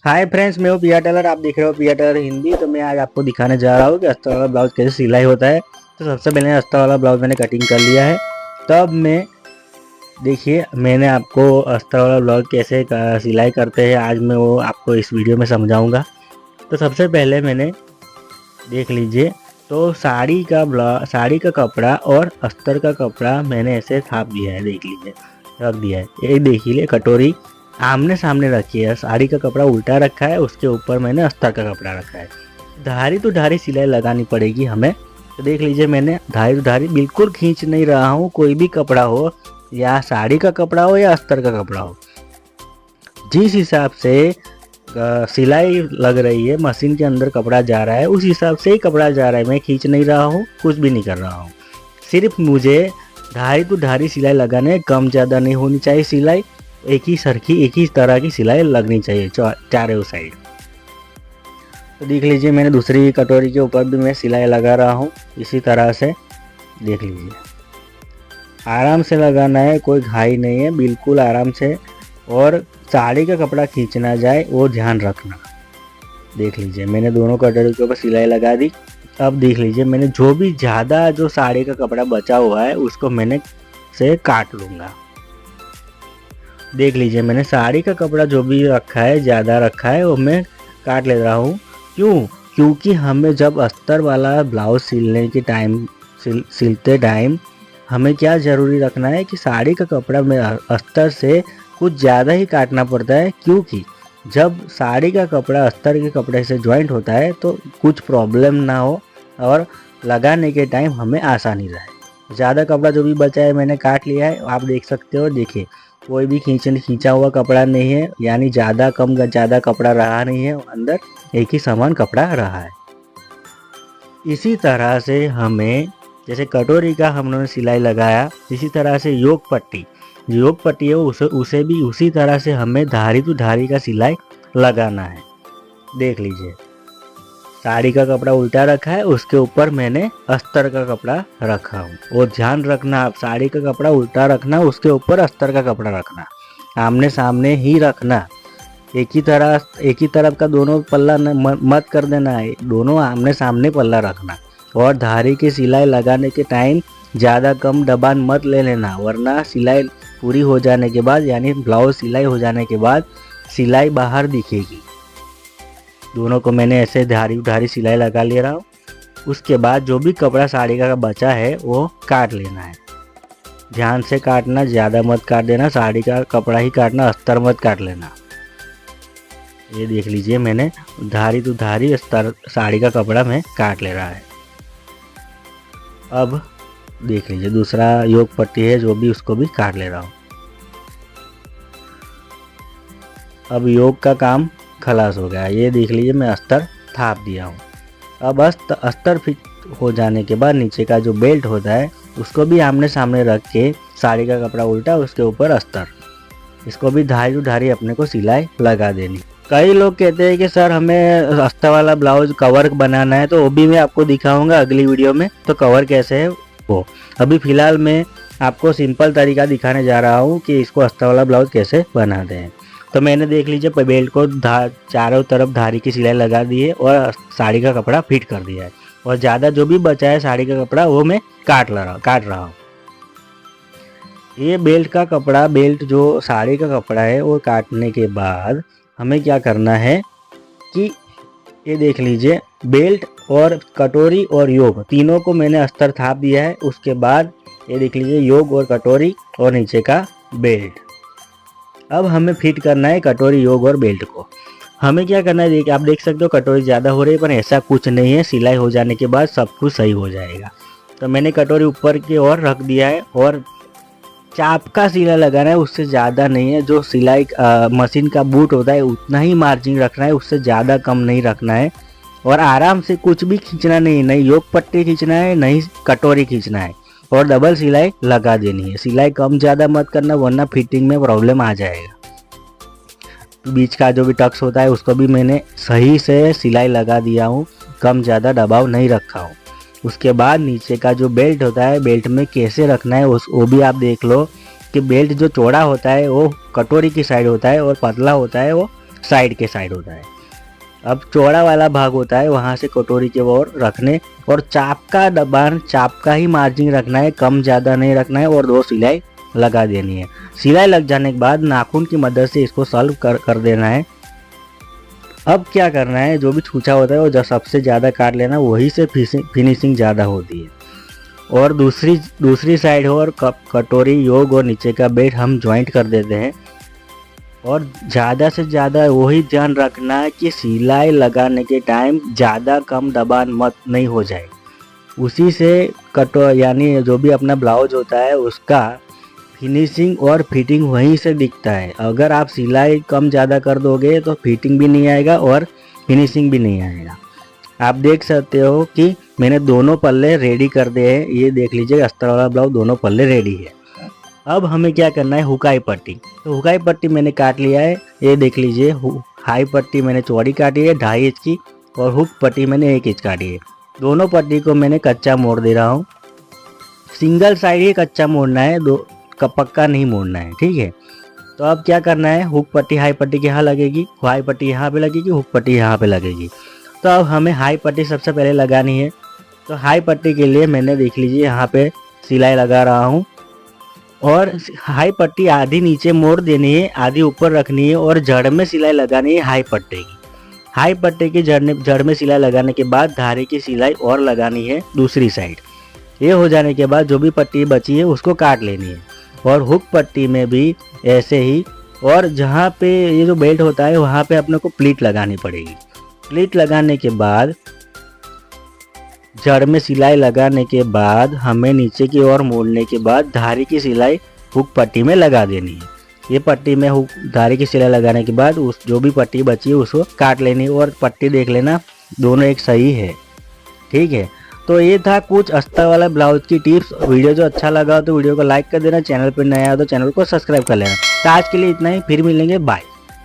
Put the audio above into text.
Hi friends, मैं हूँ पिया टेलर। आप देख रहे हो पिया टेलर हिंदी। तो मैं आज आपको दिखाने जा रहा हूँ कि अस्तर वाला ब्लाउज कैसे सिलाई होता है। तो सबसे पहले अस्तर वाला ब्लाउज मैंने कटिंग कर लिया है। तब मैं देखिए मैंने आपको अस्तर वाला ब्लाउज कैसे सिलाई करते हैं आज मैं वो आपको इस वीडियो में समझाऊंगा। तो सबसे पहले मैंने देख लीजिए, तो साड़ी का कपड़ा और अस्तर का कपड़ा मैंने ऐसे थाप दिया है। देख लीजिए, रख दिया है। ये देख लीजिए, कटोरी आमने सामने रखी है, साड़ी का कपड़ा उल्टा रखा है, उसके ऊपर मैंने अस्तर का कपड़ा रखा है। धारी तो धारी सिलाई लगानी पड़ेगी हमें। तो देख लीजिए, मैंने धारी तो धारी बिल्कुल खींच नहीं रहा हूँ। कोई भी कपड़ा हो, या साड़ी का कपड़ा हो या अस्तर का कपड़ा हो, जिस हिसाब से सिलाई लग रही है, मशीन के अंदर कपड़ा जा रहा है, उस हिसाब से ही कपड़ा जा रहा है। मैं खींच नहीं रहा हूँ, कुछ भी नहीं कर रहा हूँ। सिर्फ मुझे धारी तो धारी सिलाई लगाने, कम ज़्यादा नहीं होनी चाहिए सिलाई। एक ही तरह की सिलाई लगनी चाहिए चारों साइड। तो देख लीजिए, मैंने दूसरी कटोरी के ऊपर भी मैं सिलाई लगा रहा हूँ इसी तरह से। देख लीजिए, आराम से लगाना है, कोई घाई नहीं है, बिल्कुल आराम से। और साड़ी का कपड़ा खींच ना जाए वो ध्यान रखना। देख लीजिए, मैंने दोनों कटोरी के ऊपर सिलाई लगा दी। अब देख लीजिए, मैंने जो साड़ी का कपड़ा बचा हुआ है उसको मैंने से काट लूँगा। देख लीजिए, मैंने साड़ी का कपड़ा जो भी रखा है, ज़्यादा रखा है, वो मैं काट ले रहा हूँ। क्योंकि हमें जब अस्तर वाला ब्लाउज सिलते टाइम हमें क्या ज़रूरी रखना है कि साड़ी का कपड़ा में अस्तर से कुछ ज़्यादा ही काटना पड़ता है। क्योंकि जब साड़ी का कपड़ा अस्तर के कपड़े से ज्वाइंट होता है तो कुछ प्रॉब्लम ना हो और लगाने के टाइम हमें आसानी रहे। ज़्यादा कपड़ा जो भी बचा है मैंने काट लिया है, आप देख सकते हो। देखिए, कोई भी खींचा हुआ कपड़ा नहीं है, यानी ज़्यादा कपड़ा रहा नहीं है, अंदर एक ही समान कपड़ा रहा है। इसी तरह से हमें, जैसे कटोरी का हम लोगों ने सिलाई लगाया, इसी तरह से योग पट्टी है उसे भी उसी तरह से हमें धारी तो धारी का सिलाई लगाना है। देख लीजिए, साड़ी का कपड़ा उल्टा रखा है, उसके ऊपर मैंने अस्तर का कपड़ा रखा हूँ। और ध्यान रखना, आप साड़ी का कपड़ा उल्टा रखना, उसके ऊपर अस्तर का कपड़ा रखना, आमने सामने ही रखना। एक ही तरफ का दोनों पल्ला मत कर देना है, दोनों आमने सामने पल्ला रखना। और धारी की सिलाई लगाने के टाइम ज़्यादा कम दबान मत ले लेना, वरना सिलाई पूरी हो जाने के बाद, यानी ब्लाउज सिलाई हो जाने के बाद सिलाई बाहर दिखेगी। दोनों को मैंने ऐसे धारी सिलाई लगा ले रहा हूँ। उसके बाद जो भी कपड़ा साड़ी का बचा है वो काट लेना है। ध्यान से काटना, ज़्यादा मत काट देना, साड़ी का कपड़ा ही काटना, अस्तर मत काट लेना। ये देख लीजिए, मैंने धारी तो धारी अस्तर साड़ी का कपड़ा मैं काट ले रहा है। अब देख लीजिए, दूसरा योग पट्टी है जो भी, उसको भी काट ले रहा हूँ। अब योग का काम खलास हो गया। ये देख लीजिए, मैं अस्तर थाप दिया हूँ। अब अस्तर फिट हो जाने के बाद नीचे का जो बेल्ट होता है उसको भी आमने सामने रख के, साड़ी का कपड़ा उल्टा, उसके ऊपर अस्तर, इसको भी धारी टू धारी अपने को सिलाई लगा देनी। कई लोग कहते हैं कि सर हमें अस्तर वाला ब्लाउज कवर बनाना है, तो वो भी मैं आपको दिखाऊंगा अगली वीडियो में। तो कवर कैसे है वो, अभी फ़िलहाल मैं आपको सिंपल तरीका दिखाने जा रहा हूँ कि इसको अस्तर वाला ब्लाउज कैसे बनाते हैं। तो मैंने देख लीजिए, बेल्ट को चारों तरफ धारी की सिलाई लगा दी है और साड़ी का कपड़ा फिट कर दिया है। और ज़्यादा जो भी बचा है साड़ी का कपड़ा वो मैं काट रहा हूँ। ये बेल्ट जो साड़ी का कपड़ा है वो काटने के बाद हमें क्या करना है कि ये देख लीजिए, बेल्ट और कटोरी और योग तीनों को मैंने अस्तर थाप दिया है। उसके बाद ये देख लीजिए, योग और कटोरी और नीचे का बेल्ट। अब हमें फिट करना है कटोरी, योग और बेल्ट को। हमें क्या करना है, देखिए आप देख सकते हो कटोरी ज़्यादा हो रही है, पर ऐसा कुछ नहीं है, सिलाई हो जाने के बाद सब कुछ सही हो जाएगा। तो मैंने कटोरी ऊपर की ओर रख दिया है और चाप का सिलाई लगाना है, उससे ज़्यादा नहीं है। जो सिलाई मशीन का बूट होता है उतना ही मार्जिन रखना है, उससे ज़्यादा कम नहीं रखना है। और आराम से कुछ भी खींचना नहीं योग पट्टी खींचना है, नहीं कटोरी खींचना है। और डबल सिलाई लगा देनी है। सिलाई कम ज़्यादा मत करना, वरना फिटिंग में प्रॉब्लम आ जाएगा। बीच का जो भी टक्स होता है उसको भी मैंने सही से सिलाई लगा दिया हूँ, कम ज़्यादा दबाव नहीं रखा हूँ। उसके बाद नीचे का जो बेल्ट होता है, बेल्ट में कैसे रखना है वो भी आप देख लो कि बेल्ट जो चौड़ा होता है वो कटोरी की साइड होता है और पतला होता है वो साइड के साइड होता है। अब चौड़ा वाला भाग होता है वहाँ से कटोरी के ओर रखने, और चाप का दबान, चाप का ही मार्जिन रखना है, कम ज़्यादा नहीं रखना है, और 2 सिलाई लगा देनी है। सिलाई लग जाने के बाद नाखून की मदद से इसको सॉल्व कर देना है। अब क्या करना है, जो भी छूछा होता है वो जब सबसे ज़्यादा काट लेना, वही से फिनिशिंग ज़्यादा होती है। और दूसरी साइड हो, और कटोरी योग और नीचे का बेल्ट हम ज्वाइंट कर देते हैं। और ज़्यादा से ज़्यादा वही ध्यान रखना है कि सिलाई लगाने के टाइम ज़्यादा कम दबान मत नहीं हो जाए, उसी से यानी जो भी अपना ब्लाउज होता है उसका फिनिशिंग और फिटिंग वहीं से दिखता है। अगर आप सिलाई कम ज़्यादा कर दोगे तो फिटिंग भी नहीं आएगा और फिनिशिंग भी नहीं आएगा। आप देख सकते हो कि मैंने दोनों पल्ले रेडी कर दिए हैं। ये देख लीजिए अस्तर वाला ब्लाउज दोनों पल्ले रेडी है। अब हमें क्या करना है, हुकाई पट्टी। तो हुकाई पट्टी मैंने काट लिया है, ये देख लीजिए। हाई पट्टी मैंने चौड़ी काटी है 2.5 इंच की, और हुक पट्टी मैंने 1 इंच काटी है। दोनों पट्टी को मैंने कच्चा मोड़ दे रहा हूँ। सिंगल साइड ही कच्चा मोड़ना है, दो पक्का नहीं मोड़ना है, ठीक है। तो अब क्या करना है, हुक पट्टी हाई पट्टी के यहाँ लगेगी, हाई पट्टी यहाँ पे लगेगी, हुक पट्टी यहाँ पे लगेगी। तो अब हमें हाई पट्टी सबसे पहले लगानी है। तो हाई पट्टी के लिए मैंने देख लीजिए यहाँ पे सिलाई लगा रहा हूँ, और हाई पट्टी आधी नीचे मोड़ देनी है, आधी ऊपर रखनी है, और जड़ में सिलाई लगानी है हाई पट्टी की। हाई पट्टी की जड़ में सिलाई लगाने के बाद धारे की सिलाई और लगानी है दूसरी साइड। ये हो जाने के बाद जो भी पट्टी बची है उसको काट लेनी है। और हुक पट्टी में भी ऐसे ही, और जहाँ पे ये जो बेल्ट होता है वहाँ पे अपने को प्लीट लगानी पड़ेगी। प्लीट लगाने के बाद जड़ में सिलाई लगाने के बाद हमें नीचे की ओर मोड़ने के बाद धारी की सिलाई हुक पट्टी में लगा देनी है। ये पट्टी में हुक धारी की सिलाई लगाने के बाद उस जो भी पट्टी बची है उसको काट लेनी है, और पट्टी देख लेना दोनों एक सही है, ठीक है। तो ये था कुछ अस्तर वाला ब्लाउज की टिप्स। वीडियो जो अच्छा लगा तो वीडियो को लाइक कर देना, चैनल पर नया हो तो चैनल को सब्सक्राइब कर लेना। तो आज के लिए इतना ही, फिर मिलेंगे, बाय।